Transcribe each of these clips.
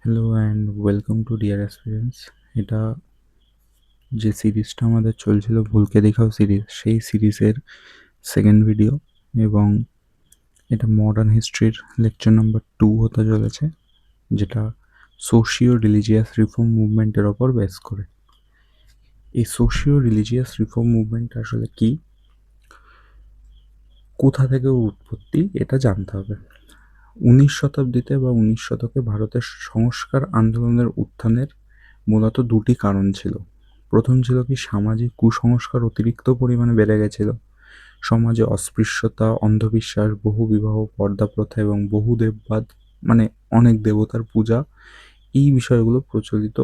Hello and welcome to deer aspirants. এটা যে সিরিজটা আমাদের চলছিল ভুলকে দেখাও সিরিজ, সেই সিরিজের সেকেন্ড ভিডিও এবং এটা মডার্ন হিস্ট্রির লেকচার নাম্বার 2 হতে চলেছে, যেটা সোশিও রিলিজিয়াস রিফর্ম মুভমেন্টের ওপর বেস করে। এই সোশিও রিলিজিয়াস রিফর্ম মুভমেন্ট আসলে কি, কোথা থেকে উৎপত্তি, এটা জানতে হবে। 19 শতাব্দীতে বা 19 শতকে ভারতের সংস্কার আন্দোলনের উত্থানের মূলত দুটি কারণ ছিল। প্রথম ছিল কি, সামাজিক কুসংস্কার অতিরিক্ত পরিমাণে বেড়ে গেছিল। সমাজে অস্পৃশ্যতা, অন্ধবিশ্বাস, বহু বিবাহ, পর্দা প্রথা এবং বহু দেববাদ, মানে অনেক দেবতার পূজা, এই বিষয়গুলো প্রচলিত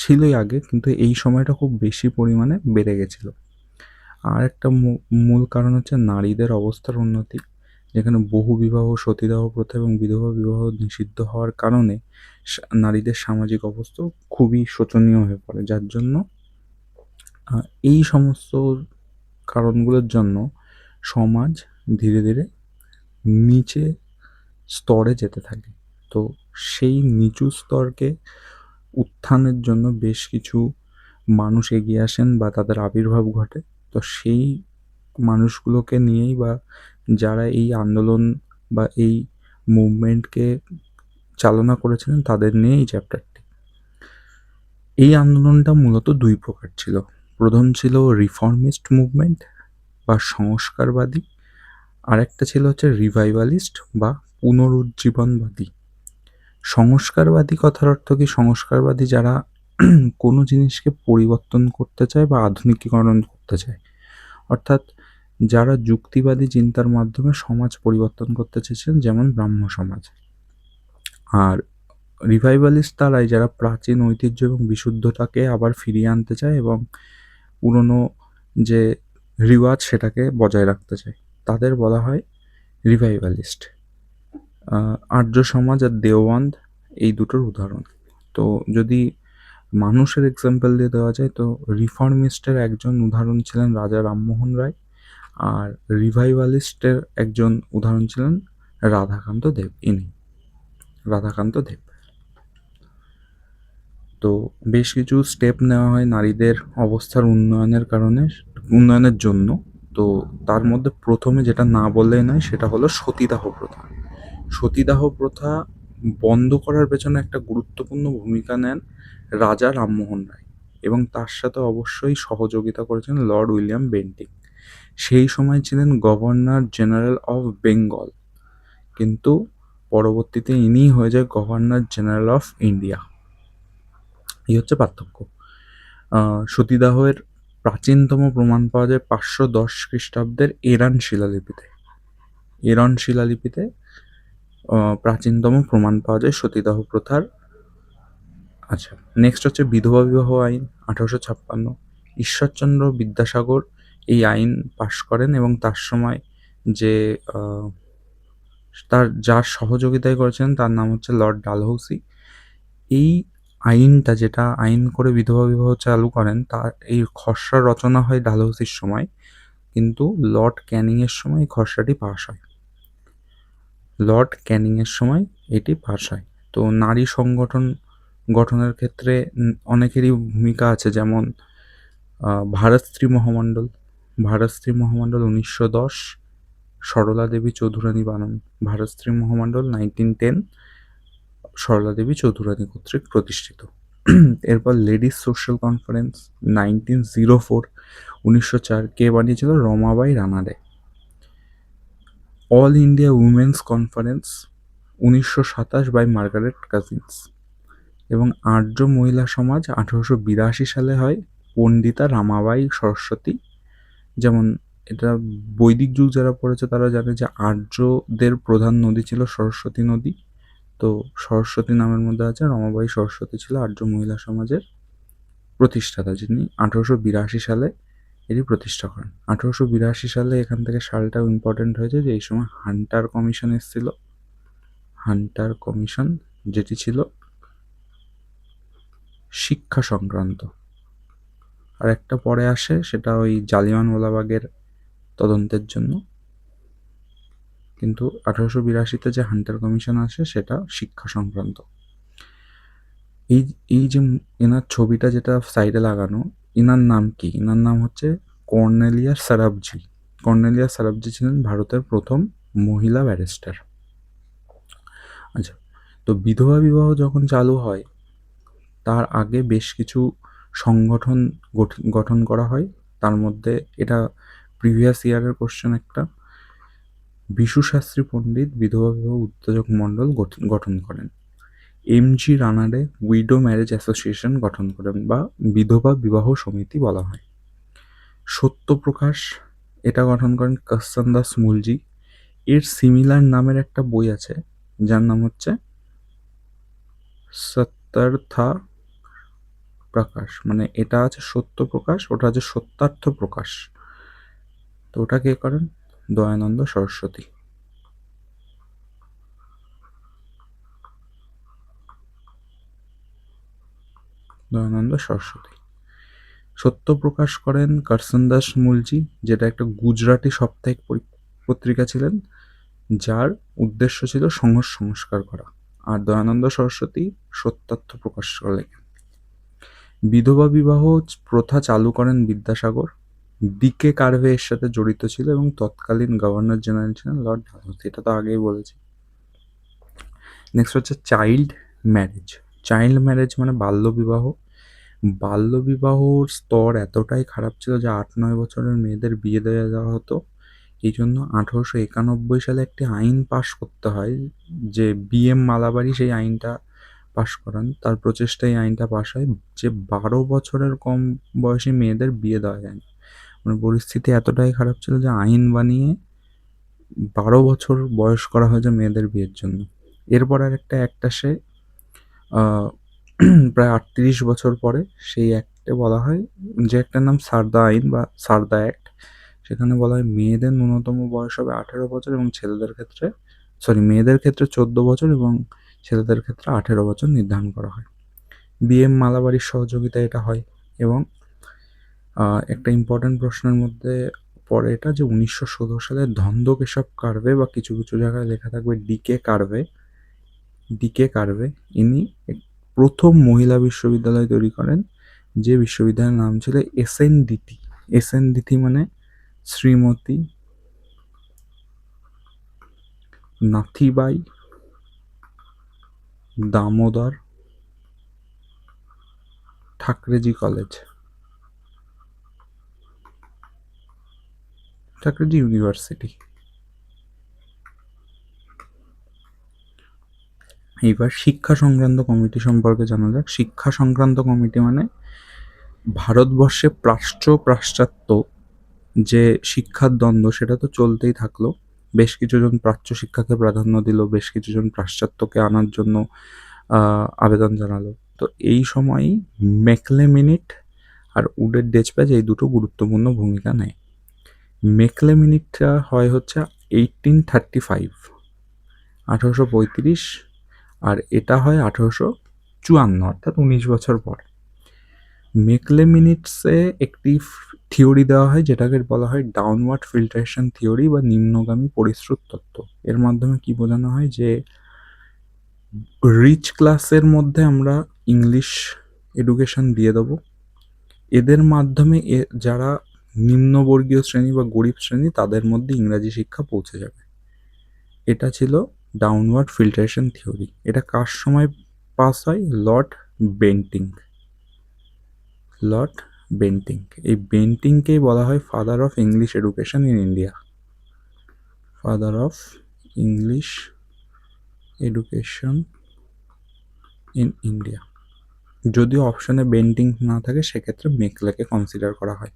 ছিলই আগে, কিন্তু এই সময়টা খুব বেশি পরিমাণে বেড়ে গেছিল। আর একটা মূল কারণ হচ্ছে নারীদের অবস্থার উন্নতি, যেখানে বহু বিবাহ, সতীদাহ প্রথা এবং বিধবা বিবাহ নিষিদ্ধ হওয়ার কারণে নারীদের সামাজিক অবস্থা খুবই শোচনীয় হয়ে পড়ে, যার জন্য এই সমস্ত কারণগুলোর জন্য সমাজ ধীরে ধীরে নিচে স্তরে যেতে থাকে। তো সেই নিচু স্তরকে উত্থানের জন্য বেশ কিছু মানুষ এগিয়ে আসেন বা তাদের আবির্ভাব ঘটে। তো সেই মানুষগুলোকে নিয়েই বা যারা এই আন্দোলন বা এই মুভমেন্টকে চালনা করেছিলেন তাদের নিয়ে এই চ্যাপ্টারটি। এই আন্দোলনটা মূলত দুই প্রকার ছিল। প্রথম ছিল রিফর্মিস্ট মুভমেন্ট বা সংস্কারবাদী, আর একটা ছিল হচ্ছে রিভাইভালিস্ট বা পুনরুজ্জীবনবাদী। সংস্কারবাদী কথার অর্থ কি, সংস্কারবাদী যারা কোনো জিনিসকে পরিবর্তন করতে চায় বা আধুনিকীকরণ করতে চায়, অর্থাৎ যারা যুক্তিবাদী চিন্তার মাধ্যমে সমাজ পরিবর্তন করতে চেয়েছেন, যেমন ব্রাহ্ম সমাজ। আর রিভাইভালিস্ট তারাই যারা প্রাচীন ঐতিহ্য এবং বিশুদ্ধতাকে আবার ফিরিয়ে আনতে চায় এবং পুরনো যে রিওয়াজ সেটাকে বজায় রাখতে চায়, তাদের বলা হয় রিভাইভালিস্ট। আর্য সমাজ আর দেওবন্দ এই দুটোর উদাহরণ। তো যদি মানুষের এক্সাম্পল দিয়ে দেওয়া যায়, তো রিফর্মিস্টের একজন উদাহরণ ছিলেন রাজা রামমোহন রায়, আর রিভাইভালিস্টের একজন উদাহরণ ছিলেন রাধাকান্ত দেব। তো বেশ কিছু স্টেপ নেওয়া হয় নারীদের অবস্থার উন্নয়নের জন্য। তো তার মধ্যে প্রথমে যেটা না বললেই নয়, সেটা হলো সতীদাহ প্রথা। সতীদাহ প্রথা বন্ধ করার পেছনে একটা গুরুত্বপূর্ণ ভূমিকা নেন রাজা রামমোহন রায়, এবং তার সাথে অবশ্যই সহযোগিতা করেছেন লর্ড উইলিয়াম বেন্টিং। সেই সময় ছিলেন গভর্নর জেনারেল অফ বেঙ্গল, কিন্তু পরবর্তীতে ইনিই হয়ে যায় গভর্নর জেনারেল অফ ইন্ডিয়া। এই হচ্ছে পার্থক্য। সতীদাহের প্রাচীনতম প্রমাণ পাওয়া যায় 510 খ্রিস্টাব্দের এরন শিলালিপিতে প্রাচীনতম প্রমাণ পাওয়া যায় সতীদাহ প্রথার। আচ্ছা, নেক্সট হচ্ছে বিধবা বিবাহ আইন 1856। ঈশ্বরচন্দ্র বিদ্যাসাগর এই আইন পাশ করেন, এবং তার সময় যে যার সহযোগিতায় করেছেন তার নাম হচ্ছে লর্ড ডালহৌসি। এই আইনটা, যেটা আইন করে বিধবা বিবাহ চালু করেন, তার এই খসড়া রচনা হয় ডালহৌসির সময়, কিন্তু লর্ড ক্যানিংয়ের সময় এই খসড়াটি পাশ হয়। এটি পাশ হয়। তো নারী গঠনের ক্ষেত্রে অনেকেরই ভূমিকা আছে, যেমন ভারতশ্রী মহামণ্ডল 1910, সরলা দেবী চৌধুরানী বানান। ভারতশ্রী মহামণ্ডল 1910 সরলা দেবী চৌধুরানী কর্তৃক প্রতিষ্ঠিত। এরপর লেডিস সোশ্যাল কনফারেন্স 1904, কে বানিয়েছিল? Ramabai Ranade. All India women's conference 1927 by Margaret Cousins. এবং আর্য মহিলা সমাজ 1882 সালে হয় পণ্ডিতা রামাবাই সরস্বতী। যেমন এটা বৈদিক যুগ যারা পড়েছে তারা জানে যে আর্যদের প্রধান নদী ছিল সরস্বতী নদী। তো সরস্বতী নামের মধ্যে আছে রমাবাই সরস্বতী ছিল আর্য মহিলা সমাজের প্রতিষ্ঠাতা, যিনি 1882 সালে এটি প্রতিষ্ঠা করেন। 1882 সালে এখান থেকে সালটাও ইম্পর্টেন্ট হয়েছে যে এই সময় হান্টার কমিশন এসেছিল। হান্টার কমিশন, যেটি ছিল শিক্ষা সংক্রান্ত। আর একটা পরে আসে, সেটা ওই জালিয়ানওয়ালাবাগের তদন্তের জন্য, কিন্তু 1882-তে যে হান্টার কমিশন আসে সেটা শিক্ষা সংক্রান্ত। এই এই যে এনার ছবিটা যেটা সাইডে লাগানো, এনার নাম কি? এনার নাম হচ্ছে কর্নেলিয়া স্যারাভজি। কর্নেলিয়া স্যারাভজি ছিলেন ভারতের প্রথম মহিলা ব্যারিস্টার। আচ্ছা, তো বিধবা বিবাহ যখন চালু হয় তার আগে বেশ কিছু সংগঠন গঠন করা হয়। তার মধ্যে এটা প্রিভিয়াস ইয়ারের কোশ্চেন একটা। বিশু শাস্ত্রী পণ্ডিত বিধবা বিবাহ উত্তেজক মণ্ডল গঠন করেন। MG. Ranade widow marriage association গঠন করেন বা বিধবা বিবাহ সমিতি বলা হয়। সত্যপ্রকাশ এটা গঠন করেন কার্সনদাস মুলজি। এর সিমিলার নামের একটা বই আছে যার নাম হচ্ছে সত্যার্থা প্রকাশ, মানে এটা আছে সত্যপ্রকাশ, ওটা আছে সত্যার্থ প্রকাশ। তো ওটা কে করেন? দয়ানন্দ সরস্বতী। দয়ানন্দ সরস্বতী। সত্যপ্রকাশ করেন কার্সনদাস মুলজি, যেটা একটা গুজরাটি সাপ্তাহিক পত্রিকা ছিলেন, যার উদ্দেশ্য ছিল সংস্কার করা। আর দয়ানন্দ সরস্বতী সত্যার্থ প্রকাশ করলেন। বিধবা বিবাহ প্রথা চালু করেন বিদ্যাসাগর। ডি.কে. কার্ভে এর সাথে জড়িত ছিল এবং তৎকালীন গভর্নর জেনারেল ছিলেন লর্ড ডালহৌসি। এটা তো আগেই বলেছি। নেক্সট হচ্ছে চাইল্ড ম্যারেজ। চাইল্ড ম্যারেজ মানে বাল্যবিবাহ। বাল্যবিবাহর স্তর এতটাই খারাপ ছিল যে ৮-৯ বছরের মেয়েদের বিয়ে দেওয়া হতো। এই জন্য ১৮৯১ সালে একটি আইন পাশ করতে হয়, যে বি.এম. মালাবারি সেই আইনটা পাশ করান। তার প্রচেষ্টায় এই আইনটা পাশ হয় যে ১২ বছরের কম বয়সী মেয়েদের বিয়ে দেওয়া যায় না। মানে পরিস্থিতি এতটাই খারাপ ছিল যে আইন বানিয়ে ১২ বছর বয়স করা হয়েছে মেয়েদের বিয়ের জন্য। এরপর আর একটা অ্যাক্ট আসে প্রায় ৩৮ বছর পরে। সেই অ্যাক্টে বলা হয়, যে একটার নাম সারদা আইন বা সারদা অ্যাক্ট। সেখানে বলা হয় মেয়েদের ন্যূনতম বয়স হবে ১৮ বছর এবং মেয়েদের ক্ষেত্রে ১৪ বছর এবং ছেলেদের ক্ষেত্রে ১৮ বছর নির্ধারণ করা হয়। বি.এম. মালাবারির সহযোগিতায় এটা হয়। এবং একটা ইম্পর্ট্যান্ট প্রশ্নের মধ্যে পড়ে এটা, যে ১৯১৬ সালে ধন্দকেশব কার্ভে বা কিছু কিছু জায়গায় লেখা থাকবে ডি.কে. কার্ভে, ইনি প্রথম মহিলা বিশ্ববিদ্যালয় তৈরি করেন, যে বিশ্ববিদ্যালয়ের নাম ছিল এস.এন.ডি.টি। এস.এন.ডি.টি মানে শ্রীমতী নাথিবাই দামোদর ঠাকরেজি কলেজ, ঠাকরেজি ইউনিভার্সিটি। এইবার শিক্ষা সংক্রান্ত কমিটি সম্পর্কে জানা যাক। শিক্ষা সংক্রান্ত কমিটি মানে ভারতবর্ষে প্রাচ্য পাশ্চাত্য যে শিক্ষার দ্বন্দ্ব সেটা তো চলতেই থাকলো। বেশ কিছুজন প্রাচ্য শিক্ষাকে প্রাধান্য দিল, বেশ কিছুজন পাশ্চাত্যকে আনার জন্য আবেদন জানালো। তো এই সময়ই মেকলে মিনিট আর উডের ডেচপ্যাচ এই দুটো গুরুত্বপূর্ণ ভূমিকা নেয়। মেকলে মিনিটটা হয় হচ্ছে 1835, 1835, আর এটা হয় 1854, অর্থাৎ ১৯ বছর পর। মেকলে মিনিটসে একটি থিওরি দেওয়া হয় যেটাকে বলা হয় ডাউনওয়ার্ড ফিল্ট্রেশন থিওরি বা নিম্নগামী পরিশ্রুত তত্ত্ব। এর মাধ্যমে কি বোঝানো হয় যে রিচ ক্লাসের মধ্যে আমরা ইংলিশ এডুকেশন দিয়ে দেবো, এদের মাধ্যমে যারা নিম্নবর্গীয় শ্রেণী বা গরিব শ্রেণী তাদের মধ্যে ইংরাজি শিক্ষা পৌঁছে যাবে। এটা ছিল ডাউনওয়ার্ড ফিল্ট্রেশন থিওরি। এটা কার সময় পাস হয়? Lord Bentinck. এই বেন্টিংকেই বলা হয় father of English education in India. Father of English education in India. যদিও অপশনে বেন্টিং না থাকে সেক্ষেত্রে মেকলেকে কনসিডার করা হয়।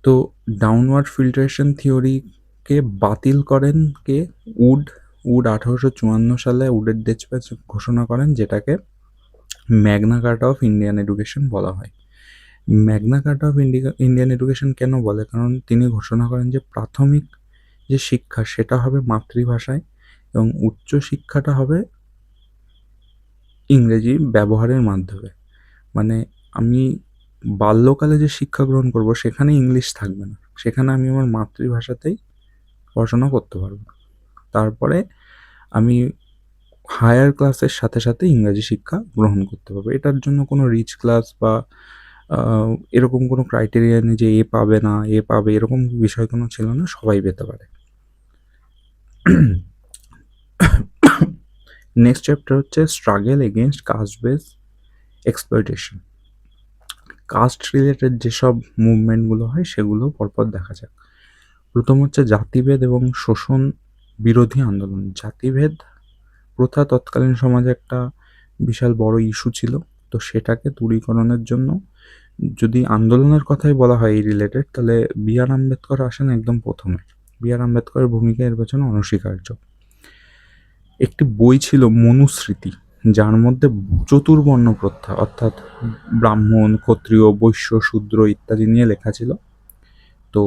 তো ডাউনওয়ার্ড ফিল্ট্রেশন থিওরিকে বাতিল করেন কে? উড 1854 সালে উডের ডেচপ্যাচ ঘোষণা করেন, যেটাকে ম্যাগনা কার্টা অফ ইন্ডিয়ান এডুকেশন বলা হয়। ম্যাগনা কার্টা অফ ইন্ডিয়ান এডুকেশন কেন বলে? কারণ তিনি ঘোষণা করেন যে প্রাথমিক যে শিক্ষা সেটা হবে মাতৃভাষায় এবং উচ্চ শিক্ষাটা হবে ইংরেজি ব্যবহারের মাধ্যমে। মানে আমি বাল্যকালে যে শিক্ষা গ্রহণ করব সেখানে ইংলিশ থাকবে না, সেখানে আমি আমার মাতৃভাষাতেই পড়াশোনা করতে পারবো। তারপরে আমি হায়ার ক্লাসের সাথে সাথে ইংরাজি শিক্ষা গ্রহণ করতে পারবে। এটার জন্য কোনো রিচ ক্লাস বা এরকম কোনো ক্রাইটেরিয়া নেই যে এ পাবে না, এ পাবে, এরকম বিষয় কোনো ছিল না, সবাই পেতে পারে। নেক্সট চ্যাপ্টার হচ্ছে struggle against caste base exploitation. Caste related যেসব মুভমেন্টগুলো হয় সেগুলো পরপর দেখা যাক। প্রথম হচ্ছে জাতিভেদ এবং শোষণ বিরোধী আন্দোলন। জাতিভেদ প্রথা তৎকালীন সমাজে একটা বিশাল বড় ইস্যু ছিল। তো সেটাকে দূরীকরণের জন্য যদি আন্দোলনের কথাই বলা হয় এই রিলেটেড, তাহলে বি.আর. আম্বেদকর আসেন একদম প্রথমে। বি.আর. আম্বেদকরের ভূমিকা এর পেছনে অনস্বীকার্য। একটি বই ছিল মনুস্মৃতি, যার মধ্যে চতুর্বর্ণ প্রথা অর্থাৎ ব্রাহ্মণ, ক্ষত্রিয়, বৈশ্য, শূদ্র ইত্যাদি নিয়ে লেখা ছিল। তো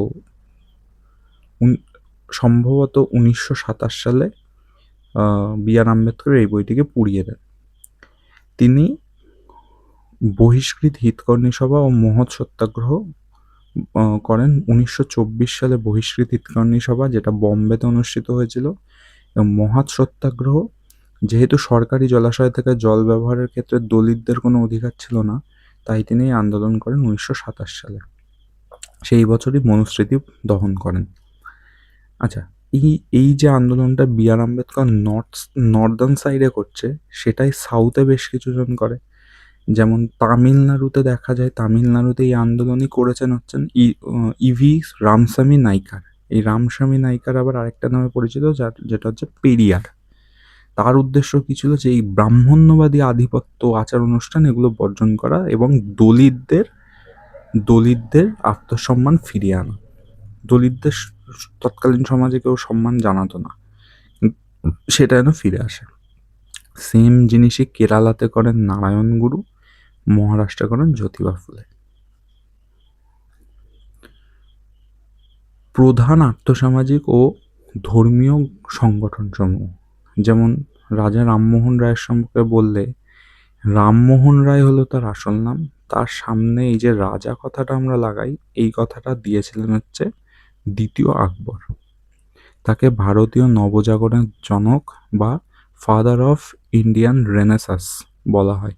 সম্ভবত 1927 সালে বি.আর. আম্বেদকর এই বইটিকে পুড়িয়ে দেন। তিনি বহিষ্কৃত হিতকর্ণী সভা ও মহৎ সত্যাগ্রহ করেন। 1924 সালে বহিষ্কৃত হিতকর্ণী সভা, যেটা বম্বেতে অনুষ্ঠিত হয়েছিল, এবং মহৎ সত্যাগ্রহ, যেহেতু সরকারি জলাশয় থেকে জল ব্যবহারের ক্ষেত্রে দলিতদের কোনো অধিকার ছিল না, তাই তিনি এই আন্দোলন করেন 1927 সালে। সেই বছরই মনুস্মৃতি দহন করেন। আচ্ছা, এই যে আন্দোলনটা বি.আর. আম্বেদকর নর্দার্ন সাইডে করছে, সেটাই সাউথে বেশ কিছুজন করে। যেমন তামিলনাড়ুতে দেখা যায়, তামিলনাড়ুতে এই আন্দোলনই করেছেন হচ্ছেন ইভি রামস্বামী নাইকার। এই রামস্বামী নাইকার আবার আরেকটা নামে পরিচিত, যেটা হচ্ছে পেরিয়ার। তার উদ্দেশ্য কি ছিল, যে এই ব্রাহ্মণ্যবাদী আধিপত্য আচার অনুষ্ঠান এগুলো বর্জন করা এবং দলিতদের আত্মসম্মান ফিরিয়ে আনা। দলিতদের তৎকালীন সমাজে কেউ সম্মান জানাতো না, সেটা যেন ফিরে আসে। সেম জিনিসই কেরালাতে করেন নারায়ণ গুরু, মহারাষ্ট্রে করেন জ্যোতিবা ফুলে। প্রধান আর্থসামাজিক ও ধর্মীয় সংগঠন সমূহ, যেমন রাজা রামমোহন রায়ের সম্পর্কে বললে, রামমোহন রায় হলো তার আসল নাম। তার সামনে এই যে রাজা কথাটা আমরা লাগাই, এই কথাটা দিয়েছিলেন হচ্ছে দ্বিতীয় আকবর। তাকে ভারতীয় নবজাগরণের জনক বা ফাদার অফ ইন্ডিয়ান রেনেসাঁস বলা হয়।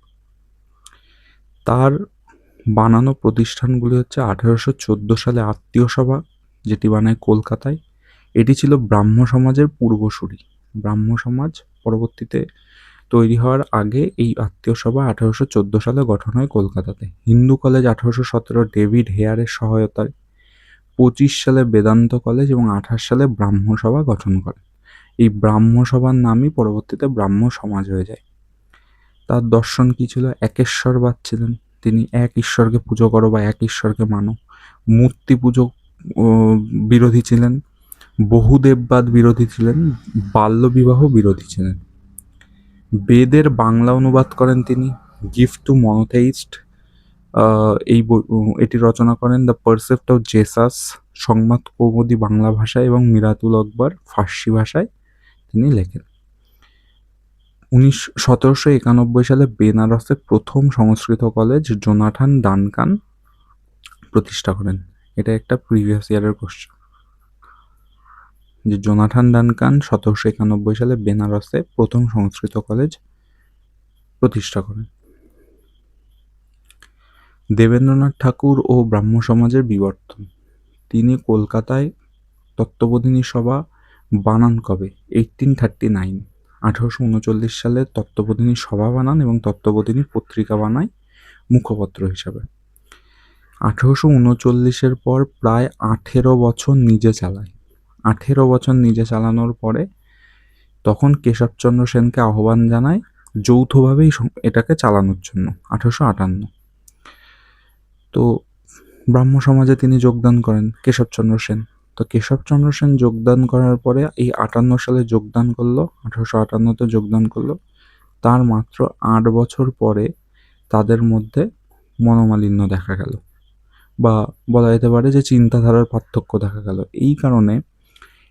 তার বানানো প্রতিষ্ঠানগুলি হচ্ছে 1814 সালে আত্মীয় সভা, যেটি বানায় কলকাতায়। এটি ছিল ব্রাহ্ম সমাজের পূর্বসূরি। ব্রাহ্ম সমাজ পরবর্তীতে তৈরি হওয়ার আগে এই আত্মীয় সভা 1814 সালে গঠন হয় কলকাতাতে। হিন্দু কলেজ 1817 ডেভিড হেয়ারের সহায়তায়, 25 সালে বেদান্ত কলেজ এবং 28 সালে ব্রাহ্ম সভা গঠন করে। এই ব্রাহ্ম সভার নামই পরবর্তীতে ব্রাহ্ম সমাজ হয়ে যায়। তার দর্শন কি ছিল? একেশ্বরবাদ ছিলেন। তিনি এক ঈশ্বরকে পুজো করো বা এক ঈশ্বরকে মানো। মূর্তি পুজো বিরোধী ছিলেন, বহুদেববাদ বিরোধী ছিলেন, বাল্যবিবাহ বিরোধী ছিলেন। বেদের বাংলা অনুবাদ করেন তিনি। গিফট টু মনোথেইস্ট এটি রচনা করেন। দ্য পারসেপ্ট অফ জেসাস সংবাদ কৌমুদি বাংলা ভাষায় এবং মিরাতুল আকবর ফার্সি ভাষায় তিনি লেখেন। 1791 সালে বেনারসে প্রথম সংস্কৃত কলেজ জোনাথন ডানকান প্রতিষ্ঠা করেন। এটা একটা প্রিভিয়াস ইয়ারের কোশ্চেন, যে জোনাথন ডানকান 1791 সালে বেনারসে প্রথম সংস্কৃত কলেজ প্রতিষ্ঠা করেন। দেবেন্দ্রনাথ ঠাকুর ও ব্রাহ্ম সমাজের বিবর্তন। তিনি কলকাতায় তত্ত্ববোধিনী সভা বানান কবে? 1839। 1839 সালে তত্ত্ববোধিনী সভা বানান এবং তত্ত্ববোধিনী পত্রিকা বানায় মুখপত্র হিসাবে। 1839 পর প্রায় 18 বছর নিজে চালায়। 18 বছর নিজে চালানোর পরে তখন কেশবচন্দ্র সেনকে আহ্বান জানায় যৌথভাবেই এটাকে চালানোর জন্য 1858। তো ব্রাহ্ম সমাজে তিনি যোগদান করেন, কেশবচন্দ্র সেন। তো কেশবচন্দ্র সেন যোগদান করার পরে এই 58 সালে যোগদান করলো, 1858তে যোগদান করলো। তার মাত্র 8 বছর পরে তাদের মধ্যে মনোমালিন্য দেখা গেল, বা বলা যেতে পারে যে চিন্তাধারার পার্থক্য দেখা গেল। এই কারণে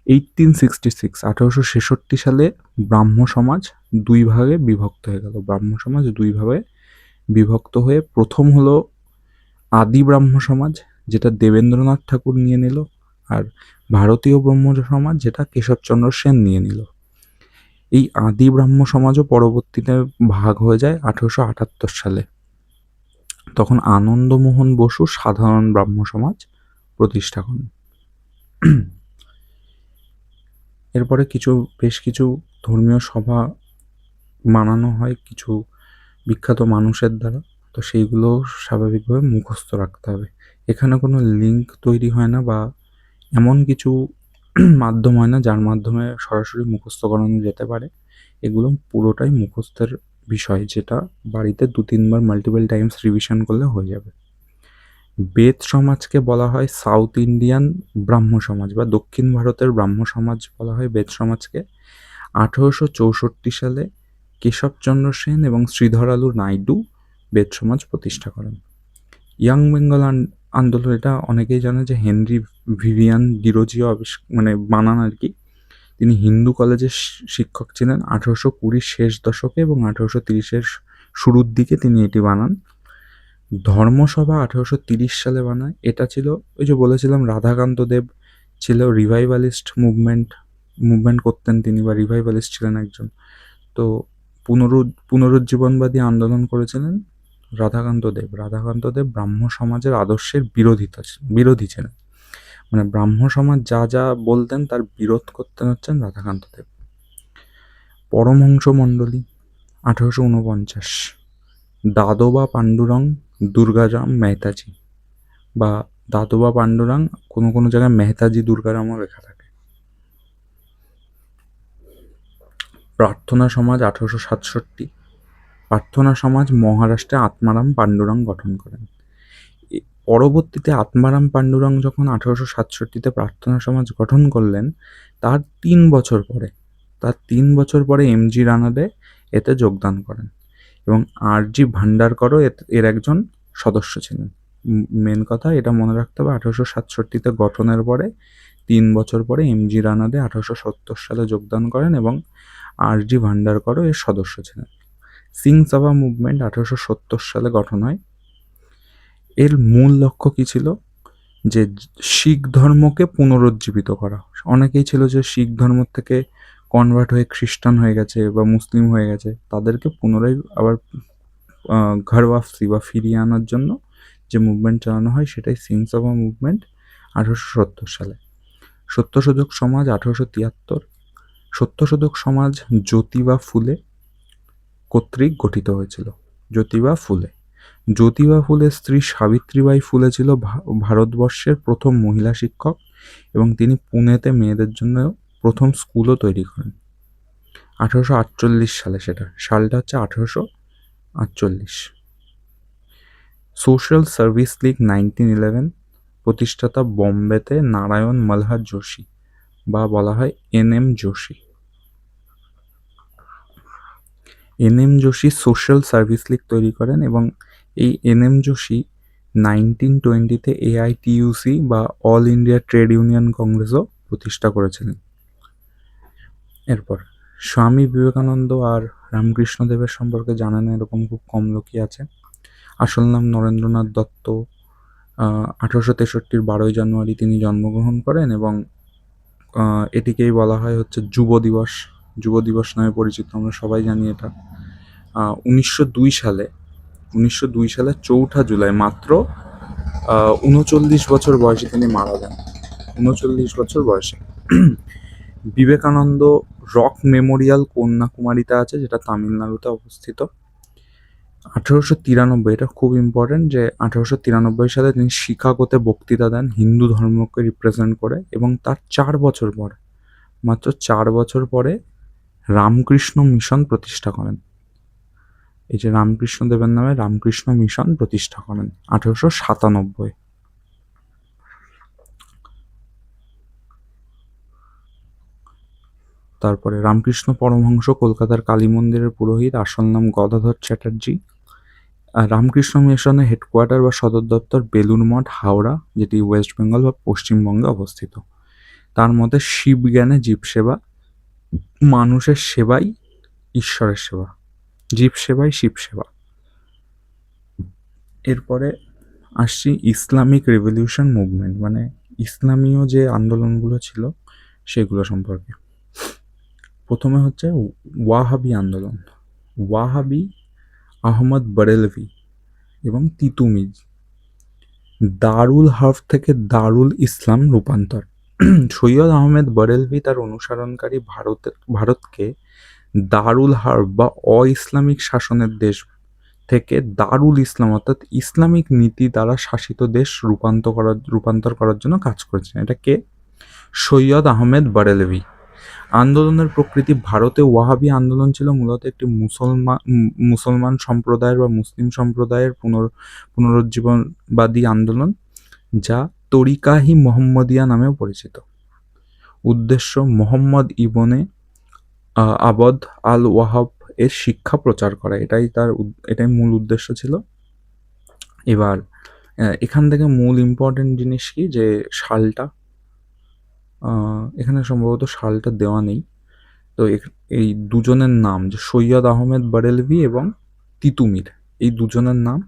1866 সালে ব্রাহ্ম সমাজ দুই ভাগে বিভক্ত হয়ে গেল। ব্রাহ্ম সমাজ দুই ভাগে বিভক্ত হয়ে প্রথম হলো আদি ব্রাহ্ম সমাজ, যেটা দেবেন্দ্রনাথ ঠাকুর নিয়ে নিল, আর ভারতীয় ব্রহ্ম সমাজ, যেটা কেশবচন্দ্র সেন নিয়ে নিল। এই আদি ব্রাহ্ম সমাজও পরবর্তীতে ভাগ হয়ে যায় 1878 সালে। তখন আনন্দমোহন বসু সাধারণ ব্রাহ্ম সমাজ প্রতিষ্ঠা করেন। এরপরে বেশ কিছু ধর্মীয় সভা মানানো হয় কিছু বিখ্যাত মানুষের দ্বারা। তো সেইগুলো স্বাভাবিকভাবে মুখস্থ রাখতে হবে। এখানে কোনো লিঙ্ক তৈরি হয় না বা এমন কিছু মাধ্যম হয় না যার মাধ্যমে সরাসরি মুখস্থ করানো যেতে পারে। এগুলো পুরোটাই মুখস্থের বিষয়, যেটা বাড়িতে 2-3 বার মাল্টিপল টাইমস রিভিশন করলে হয়ে যাবে। বেদ সমাজকে বলা হয় সাউথ ইন্ডিয়ান ব্রাহ্ম সমাজ বা দক্ষিণ ভারতের ব্রাহ্ম সমাজ বলা হয় বেদ সমাজকে। 1864 সালে কেশবচন্দ্র সেন এবং শ্রীধর আলু নাইডু বেদ সমাজ প্রতিষ্ঠা করেন। ইয়াং বেঙ্গল আন্দোলন, এটা অনেকেই জানে যে হেনরি ভিভিয়ান ডিরোজিও মানে বানান আর কি। তিনি হিন্দু কলেজের শিক্ষক ছিলেন 1820 শেষ দশকে এবং 1830 শুরুর দিকে তিনি এটি বানান। ধর্মসভা 1830 সালে বানায়। এটা ছিল, ওই যে বলেছিলাম, রাধাকান্ত দেব ছিল রিভাইভালিস্ট মুভমেন্ট করতেন তিনি, বা রিভাইভালিস্ট ছিলেন একজন। তো পুনরুজ্জীবনবাদী আন্দোলন করেছিলেন রাধাকান্ত দেব ব্রাহ্ম সমাজের আদর্শের বিরোধী ছিলেন। মানে ব্রাহ্ম সমাজ যা যা বলতেন তার বিরোধ করতেন হচ্ছেন রাধাকান্ত দেব। পরমহংস মণ্ডলী 1849। দাদোবা পাণ্ডুরং দুর্গারাম মেহতাজি, বা দাদোবা পাণ্ডুরং, কোনো কোনো জায়গায় মেহতাজি দুর্গারামও লেখা থাকে। প্রার্থনা সমাজ 1867। প্রার্থনা সমাজ মহারাষ্ট্রে আত্মারাম পাণ্ডুরং গঠন করেন। পরবর্তীতে আত্মারাম পাণ্ডুরং যখন 1867-তে প্রার্থনা সমাজ গঠন করলেন, তার 3 বছর পরে এমজি রানাডে এতে যোগদান করেন এবং আরজি ভান্ডারকরও এর একজন সদস্য ছিলেন। মেন কথা এটা মনে রাখতে হবে, 1867-তে গঠনের পরে 3 বছর পরে এমজি রানাডে 1870 সালে যোগদান করেন এবং আরজি ভান্ডারকরও এর সদস্য ছিলেন। সিং সভা মুভমেন্ট 1870 সালে গঠন হয়। এর মূল লক্ষ্য কী ছিল? যে শিখ ধর্মকে পুনরুজ্জীবিত করা। অনেকেই ছিল যে শিখ ধর্ম থেকে কনভার্ট হয়ে খ্রিস্টান হয়ে গেছে বা মুসলিম হয়ে গেছে, তাদেরকে পুনরায় আবার ঘর ওয়াপসি বা ফিরিয়ে আনার জন্য যে মুভমেন্ট চালানো হয় সেটাই সিং সভা মুভমেন্ট 1870 সালে। সত্যশোধক সমাজ 1873। সত্যশোধক সমাজ জ্যোতিবা ফুলে কর্তৃক গঠিত হয়েছিল। জ্যোতিবা ফুলের স্ত্রী সাবিত্রীবাই ফুলে ছিল ভারতবর্ষের প্রথম মহিলা শিক্ষক এবং তিনি পুনেতে মেয়েদের জন্য প্রথম স্কুলও তৈরি করেন 1848 সালে। সালটা হচ্ছে 1848। Social service League 1911। প্রতিষ্ঠাতা বোম্বেতে নারায়ণ মলহার যোশী, বা বলা হয় NM Joshi. NM Joshi social service League তৈরি করেন এবং এই NM যোশী 1920-তে AITUC বা অল ইন্ডিয়া ট্রেড ইউনিয়ন কংগ্রেসও প্রতিষ্ঠা করেছিলেন। এরপর স্বামী বিবেকানন্দ আর রামকৃষ্ণ দেবের সম্পর্কে জানেন এরকম খুব কম লোকই আছে। আসল নাম নরেন্দ্রনাথ দত্ত। 1863 12ই জানুয়ারি তিনি জন্মগ্রহণ করেন এবং এটিকেই বলা হয় হচ্ছে যুব দিবস নামে পরিচিত, আমরা সবাই জানি এটা। 1902 সালে 4 জুলাই মাত্র 39 বছর বয়সে তিনি মারা যান। 39 বছর বয়সে। বিবেকানন্দ রক মেমোরিয়াল কন্যাকুমারীতে আছে, যেটা তামিলনাড়ুতে অবস্থিত। 1893, এটা খুব ইম্পর্টেন্ট যে 1893 সালে তিনি শিকাগোতে বক্তৃতা দেন হিন্দু ধর্মকে রিপ্রেজেন্ট করে এবং তার মাত্র 4 বছর পরে রামকৃষ্ণ মিশন প্রতিষ্ঠা করেন। এই যে রামকৃষ্ণ দেবের নামে রামকৃষ্ণ মিশন প্রতিষ্ঠা করেন 1897। তারপরে রামকৃষ্ণ পরমহংস কলকাতার কালী মন্দিরের পুরোহিত, আসল নাম গদাধর চ্যাটার্জি। রামকৃষ্ণ মিশনের হেডকোয়ার্টার বা সদর দপ্তর বেলুর মঠ, হাওড়া, যেটি ওয়েস্ট বেঙ্গল বা পশ্চিমবঙ্গে অবস্থিত। তার মধ্যে শিব জ্ঞানে জীব সেবা, মানুষের সেবাই ঈশ্বরের সেবা, জীব সেবাই শিব সেবা। এরপরে আসছি ইসলামিক রেভলিউশন মুভমেন্ট, মানে ইসলামীয় যে আন্দোলনগুলো ছিল সেগুলো সম্পর্কে। প্রথমে হচ্ছে ওয়াহাবি আন্দোলন, ওয়াহাবি, আহমদ বরেলভি এবং তিতুমির। দারুল হার্ফ থেকে দারুল ইসলাম রূপান্তর। সৈয়দ আহমেদ বরেলভি তার অনুসরণকারী ভারতকে দারুল হার্ব বা অ-ইসলামিক শাসনের দেশ থেকে দারুল ইসলাম অর্থাৎ ইসলামিক নীতি দ্বারা শাসিত দেশ রূপান্তর করার জন্য কাজ করেছেন। এটা কে? সৈয়দ আহমেদ বরেলভি। আন্দোলনের প্রকৃতি: ভারতে ওয়াহাবি আন্দোলন ছিল মূলত একটি মুসলমান সম্প্রদায়ের বা মুসলিম সম্প্রদায়ের পুনরুজ্জীবনবাদী আন্দোলন, যা তরিকা-ই মুহাম্মদিয়া নামেও পরিচিত। উদ্দেশ্য: মোহাম্মদ ইবনে আবদ আল ওয়াহাব এর শিক্ষা প্রচার করা। এটাই মূল উদ্দেশ্য ছিল। এবার এখান থেকে মূল ইম্পর্টেন্ট জিনিস কি, যে সালটা, এখানে সম্ভবত সালটা দেওয়া নেই। তো এই দুজনের নাম, যে সৈয়দ আহমেদ বরেলভি এবং তিতুমির, এই দুজনের নাম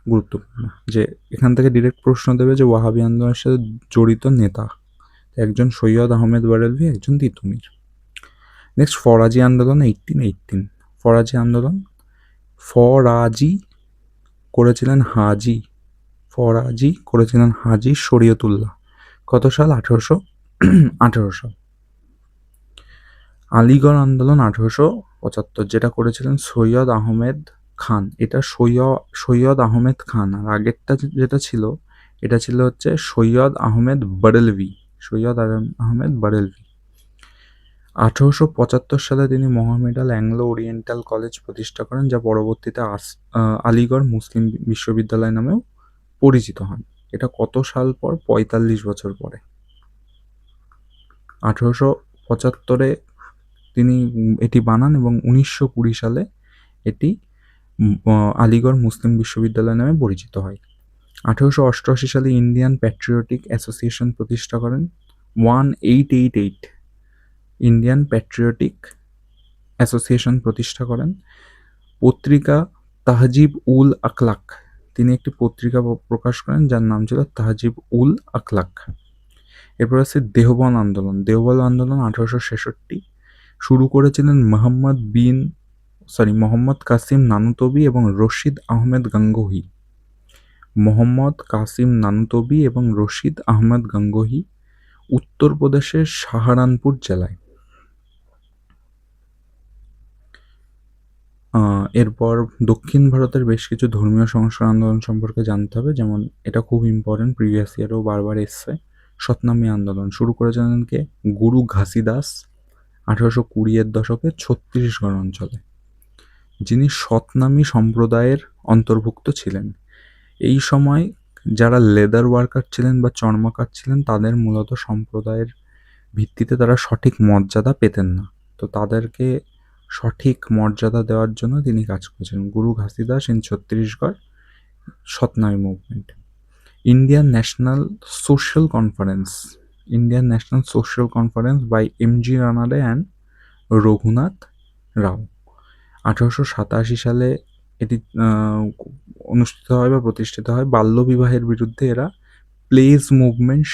গুরুত্বপূর্ণ। যে এখান থেকে ডিরেক্ট প্রশ্ন দেবে যে ওয়াহাবি আন্দোলনের সাথে জড়িত নেতা, একজন সৈয়দ আহমেদ বরেলভি, একজন তিতুমির। নেক্সট, ফরাজি আন্দোলন 1818। ফরাজি আন্দোলন, ফরাজি করেছিলেন হাজি শরীয়তুল্লাহ। কত সাল? 1818 সাল। আলীগড় আন্দোলন 1875, যেটা করেছিলেন সৈয়দ আহমেদ খান। এটা সৈয়দ আহমেদ খান, আর আগেরটা যেটা ছিল এটা ছিল হচ্ছে সৈয়দ আহমেদ বরেলভি। 1875 সালে তিনি মোহামেডান অ্যাংলো ওরিয়েন্টাল কলেজ প্রতিষ্ঠা করেন, যা পরবর্তীতে আলীগড় মুসলিম বিশ্ববিদ্যালয় নামেও পরিচিত হন। এটা কত সাল পর? 45 বছর পরে। 1875-এ তিনি এটি বানান এবং 1920 সালে এটি আলীগড় মুসলিম বিশ্ববিদ্যালয় নামে পরিচিত হয়। 1888 সালে ইন্ডিয়ান প্যাট্রিয়টিক অ্যাসোসিয়েশন প্রতিষ্ঠা করেন। 1888 ইন্ডিয়ান প্যাট্রিয়টিক অ্যাসোসিয়েশন প্রতিষ্ঠা করেন। পত্রিকা তাহজিব উল আখলাক, তিনি একটি পত্রিকা প্রকাশ করেন যার নাম ছিল তাহজিব উল আখলাক। এরপর আছে দেওবন্দ আন্দোলন। 1866 শুরু করেছিলেন মোহাম্মদ কাসিম নানুতবি এবং রশিদ আহমেদ গাঙ্গুহি। উত্তরপ্রদেশের সাহারানপুর জেলায়। এরপর দক্ষিণ ভারতের বেশ কিছু ধর্মীয় সংস্কার আন্দোলন সম্পর্কে জানতে হবে, যেমন এটা খুব ইম্পর্টেন্ট, প্রিভিয়াস ইয়ারেও বারবার এসছে। সতনামী আন্দোলন শুরু করেছিলেন কে? গুরু ঘাসিদাস, 1820-এর দশকে ছত্তিশগড় অঞ্চলে, যিনি সতনামী সম্প্রদায়ের অন্তর্ভুক্ত ছিলেন। এই সময় যারা লেদার ওয়ার্কার ছিলেন বা চর্মকার ছিলেন, তাদের মূলত সম্প্রদায়ের ভিত্তিতে তারা সঠিক মর্যাদা পেতেন না, তো তাদেরকে সঠিক মর্যাদা দেওয়ার জন্য তিনি কাজ করেছিলেন। Guru Ghasidas in Chhattisgarh, Satnami movement. Indian national social conference by MG. Ranade and Raghunath Rao, 1887 সালে এটি অনুষ্ঠিত হয় বা প্রতিষ্ঠিত হয়। বাল্যবিবাহের বিরুদ্ধে এরা প্লেজ মুভমেন্ট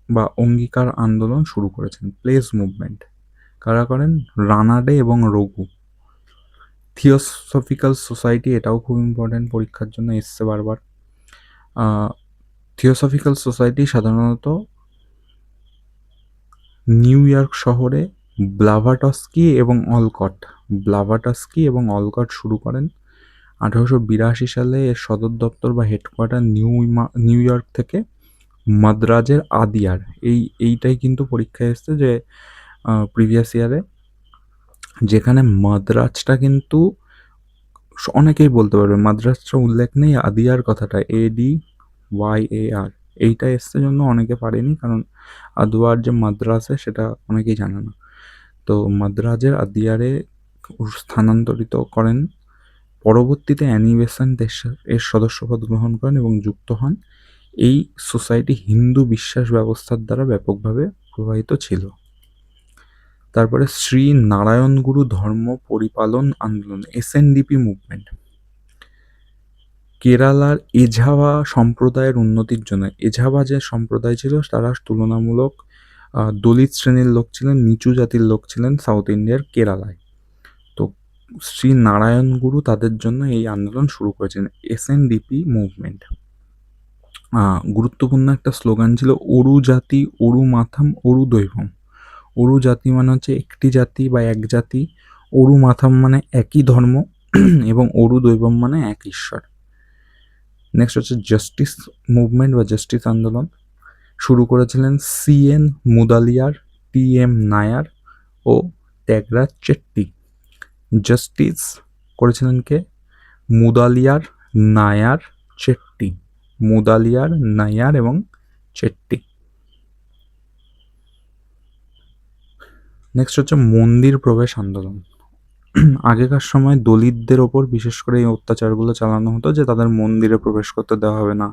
বা অঙ্গীকার আন্দোলন শুরু করেছেন। প্লেজ মুভমেন্ট কারা করেন? রানাডে এবং রঘু। থিওসফিক্যাল সোসাইটি, এটাও খুব ইম্পর্টেন্ট, পরীক্ষার জন্য এসছে বারবার। থিওসফিক্যাল সোসাইটি সাধারণত নিউ ইয়র্ক শহরে ব্লাভাটস্কি এবং অলকট শুরু করেন। 1882 সালে এর সদর দপ্তর বা হেডকোয়ার্টার নিউ ইয়র্ক থেকে মাদ্রাজের আদিয়ার। এইটাই কিন্তু পরীক্ষায় এসছে, যে প্রিভিয়াস ইয়ারে, যেখানে মাদ্রাজটা কিন্তু অনেকেই বলতে পারবে, মাদ্রাজটা উল্লেখ নেই, আদিয়ার কথাটা ADYAR, এইটা এসছে জন্য অনেকে পারেনি, কারণ আদওয়ার যে মাদ্রাসে সেটা অনেকেই জানে না। তো মাদ্রাজের আদিয়ারে স্থানান্তরিত করেন। পরবর্তীতে অ্যানি বেসান্ট এর সদস্যপদ গ্রহণ করেন এবং যুক্ত হন। এই সোসাইটি হিন্দু বিশ্বাস ব্যবস্থার দ্বারা ব্যাপকভাবে প্রভাবিত ছিল। তারপরে শ্রী নারায়ণ গুরু ধর্ম পরিপালন আন্দোলন, SNDP মুভমেন্ট। কেরালার এঝাওয়া সম্প্রদায়ের উন্নতির জন্য, এঝাওয়া যে সম্প্রদায় ছিল তারা তুলনামূলক দলিত শ্রেণীর লোক ছিলেন, নিচু জাতির লোক ছিলেন সাউথ ইন্ডিয়ার কেরালায়। তো শ্রী নারায়ণ গুরু তাদের জন্য এই আন্দোলন শুরু করেছেন, এসএনডিপি মুভমেন্ট। গুরুত্বপূর্ণ একটা স্লোগান ছিল, অরু জাতি অরু মাথাম অরু দৈভম। অরু জাতি মানে হচ্ছে একটি জাতি বা এক জাতি, অরু মাথাম মানে একই ধর্ম, এবং অরু দৈবম মানে এক ঈশ্বর। নেক্সট হচ্ছে জাস্টিস মুভমেন্ট বা জাস্টিস আন্দোলন। শুরু করেছিলেন সিএন মুদালিয়ার, টিএম নায়ার ও ত্যাগরাজ চেট্টি। জাস্টিস করেছিলেন কে? মুদালিয়ার, নায়ার, চেট্টি। মুদালিয়ার, নায়ার এবং চেট্টি। নেক্সট হচ্ছে মন্দির প্রবেশ আন্দোলন। আগেকার সময় দলিতদের ওপর বিশেষ করে এই অত্যাচারগুলো চালানো হতো যে তাদের মন্দিরে প্রবেশ করতে দেওয়া হবে না,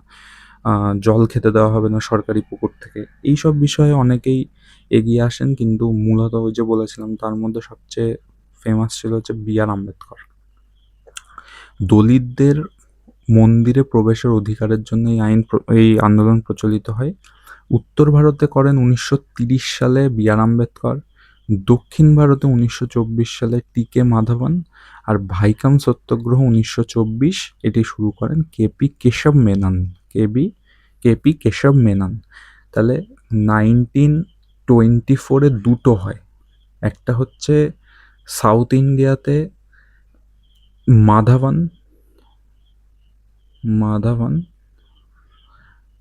জল খেতে দেওয়া হবে না সরকারি পুকুর থেকে। এইসব বিষয়ে অনেকেই এগিয়ে আসেন, কিন্তু মূলত ওই যে বলেছিলাম তার মধ্যে সবচেয়ে ফেমাস ছিল হচ্ছে বি.আর. আম্বেদকর। দলিতদের মন্দিরে প্রবেশের অধিকারের জন্য এই আন্দোলন প্রচলিত হয়। উত্তর ভারতে করেন 1930 সালে বি.আর. আম্বেদকর, দক্ষিণ ভারতে 1924 সালে টি.কে. মাধবন, আর ভাইকাম সত্যাগ্রহ 1924 এটি শুরু করেন কেপি কেশব মেনন। কেপি কেশব মেনন। তাহলে 1924-এ দুটো হয়, একটা হচ্ছে সাউথ ইন্ডিয়াতে মাধবন,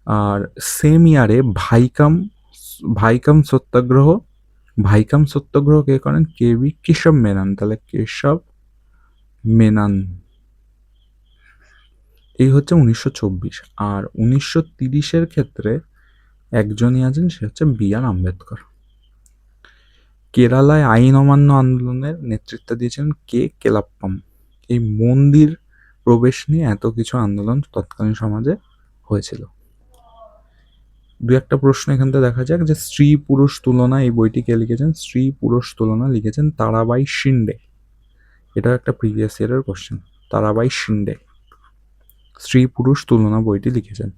আর সেম ইয়ারে ভাইকাম সত্যাগ্রহ কে করেন? কেবি কেশব মেনন। তাহলে কেশব মেনন। এই হচ্ছে 1924। আর 1930-এর ক্ষেত্রে একজনই আছেন, সে হচ্ছে বি.আর. আম্বেদকর। কেরালায় আইন অমান্য আন্দোলনের নেতৃত্ব দিয়েছেন কে কেলাপ্পাম। এই মন্দির প্রবেশ নিয়ে এত কিছু আন্দোলন তৎকালীন সমাজে হয়েছিল। দু একটা প্রশ্ন এখান থেকে দেখা যাক, যে স্ত্রী পুরুষ তুলনা, এই বইটি কে লিখেছেন? স্ত্রী পুরুষ তুলনা লিখেছেন তারাবাই শিন্ডে। এটাও একটা প্রিভিয়াস ইয়ারের কোশ্চেন। তারাবাই শিন্ডে স্ত্রী পুরুষ তুলনা বইটি লিখেছেন।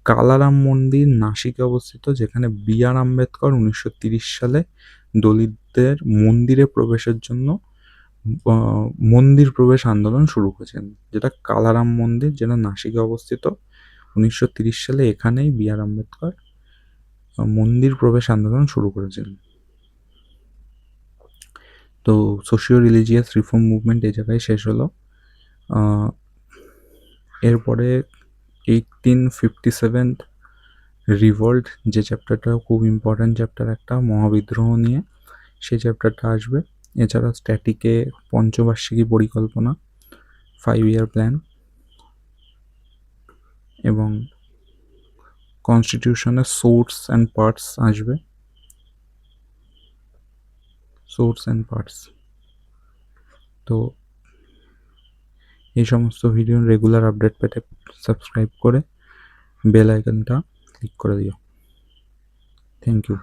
কালারাম মন্দির নাসিকে অবস্থিত, যেখানে বি.আর. আম্বেদকর 1930 সালে দলিতদের মন্দিরে প্রবেশের জন্য মন্দির প্রবেশ আন্দোলন শুরু করেছেন, যেটা কালারাম মন্দির, যেটা নাসিকে অবস্থিত। 1930 সালে এখানেই বি.আর. আম্বেদকর মন্দির প্রবেশ আন্দোলন শুরু করেছিলেন। তো সোশিও রিলিজিয়াস রিফর্ম মুভমেন্ট এই জায়গায় শেষ হলো। এরপরে 1857 রিভল্ট, যে চ্যাপ্টারটা খুব ইম্পর্ট্যান্ট চ্যাপ্টার, একটা মহাবিদ্রোহ নিয়ে, সেই চ্যাপ্টারটা আসবে। এছাড়া স্ট্যাটিকে পঞ্চবার্ষিকী পরিকল্পনা, 5-year প্ল্যান, এবং কনস্টিটিউশনের সোর্স অ্যান্ড পার্টস আসবে। তো এই সমস্ত ভিডিও রেগুলার আপডেট পেতে সাবস্ক্রাইব করে বেল আইকনটা ক্লিক করে দিও। Thank you.